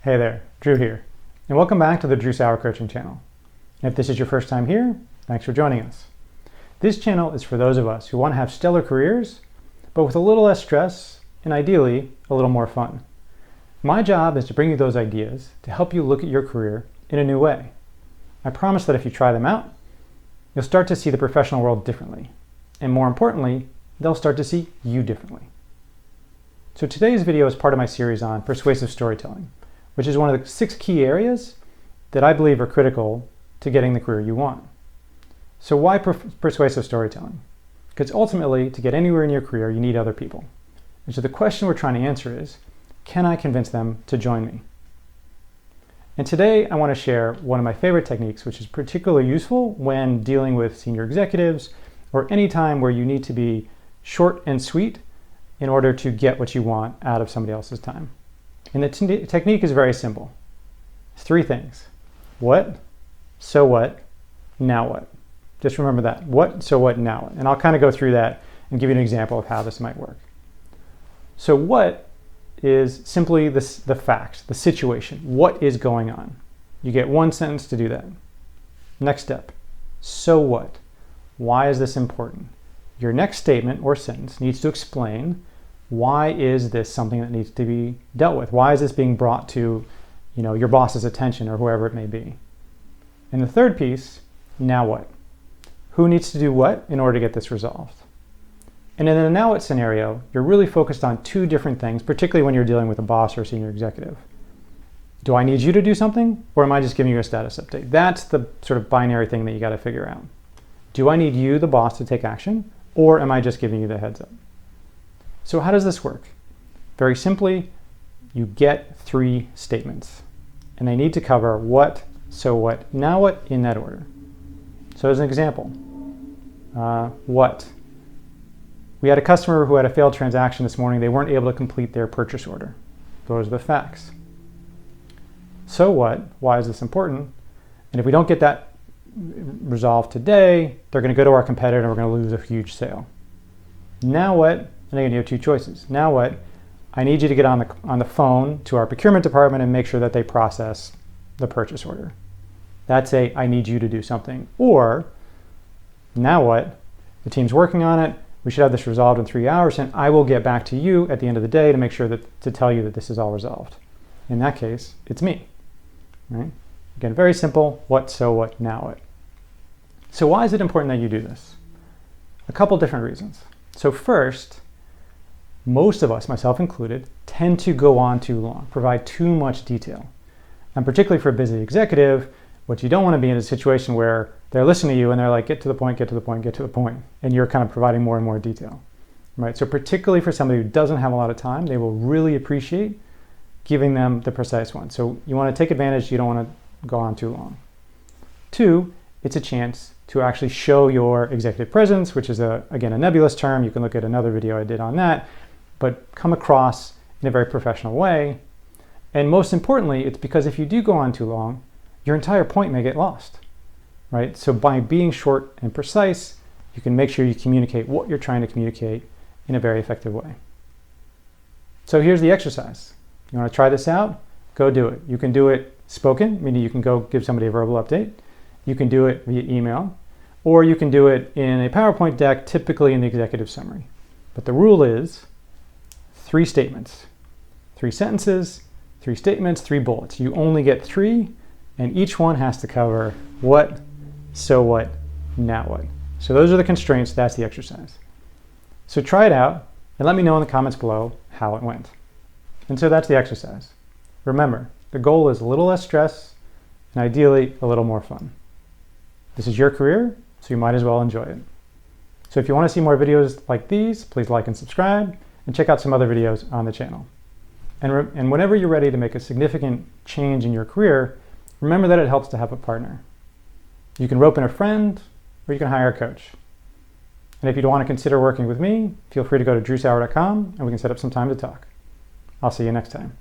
Hey there, Drew here, and welcome back to the Drew Saur coaching channel. And if this is your first time here, thanks for joining us. This channel is for those of us who want to have stellar careers, but with a little less stress and ideally a little more fun. My job is to bring you those ideas to help you look at your career in a new way. I promise that if you try them out, you'll start to see the professional world differently, and more importantly, they'll start to see you differently. So today's video is part of my series on persuasive storytelling, which is one of the 6 key areas that I believe are critical to getting the career you want. So why persuasive storytelling? Because ultimately, to get anywhere in your career, you need other people. And so the question we're trying to answer is, can I convince them to join me? And today I want to share one of my favorite techniques, which is particularly useful when dealing with senior executives or any time where you need to be short and sweet in order to get what you want out of somebody else's time. And the technique is very simple. 3 things. What, so what, now what. Just remember that. What, so what, now what. And I'll kind of go through that and give you an example of how this might work. So what is simply the fact, the situation. What is going on? You get 1 sentence to do that. Next step. So what? Why is this important? Your next statement or sentence needs to explain, why is this something that needs to be dealt with? Why is this being brought to, your boss's attention or whoever it may be? And the third piece, now what? Who needs to do what in order to get this resolved? And in a now what scenario, you're really focused on 2 different things, particularly when you're dealing with a boss or a senior executive. Do I need you to do something, or am I just giving you a status update? That's the sort of binary thing that you got to figure out. Do I need you, the boss, to take action, or am I just giving you the heads up? So how does this work? Very simply, you get 3 statements, and they need to cover what, so what, now what in that order. So as an example, what? We had a customer who had a failed transaction this morning. They weren't able to complete their purchase order. Those are the facts. So what? Why is this important? And if we don't get that resolved today, they're going to go to our competitor and we're going to lose a huge sale. Now what? And again, you have 2 choices. Now what? I need you to get on the phone to our procurement department and make sure that they process the purchase order. That's I need you to do something. Or, now what? The team's working on it. We should have this resolved in 3 hours, and I will get back to you at the end of the day to make sure to tell you that this is all resolved. In that case, it's me. Right? Again, very simple. What, so what, now what. So why is it important that you do this? A couple different reasons. So first, most of us, myself included, tend to go on too long, provide too much detail. And particularly for a busy executive, what you don't want to be in is a situation where they're listening to you and they're like, get to the point, get to the point, get to the point. And you're kind of providing more and more detail. Right? So particularly for somebody who doesn't have a lot of time, they will really appreciate giving them the precise one. So you want to take advantage, you don't want to go on too long. 2, it's a chance to actually show your executive presence, which is, again, a nebulous term. You can look at another video I did on that, but come across in a very professional way. And most importantly, it's because if you do go on too long, your entire point may get lost, right? So by being short and precise, you can make sure you communicate what you're trying to communicate in a very effective way. So here's the exercise. You want to try this out? Go do it. You can do it spoken, meaning you can go give somebody a verbal update. You can do it via email, or you can do it in a PowerPoint deck, typically in the executive summary. But the rule is 3 statements, 3 sentences, 3 statements, 3 bullets. You only get 3, and each one has to cover what, so what, now what. So those are the constraints. That's the exercise. So try it out and let me know in the comments below how it went. And so that's the exercise. Remember, the goal is a little less stress and ideally a little more fun. This is your career, so you might as well enjoy it. So if you want to see more videos like these, please like and subscribe, and check out some other videos on the channel. And whenever you're ready to make a significant change in your career, remember that it helps to have a partner. You can rope in a friend, or you can hire a coach. And if you don't want to consider working with me, feel free to go to drewsaur.com and we can set up some time to talk. I'll see you next time.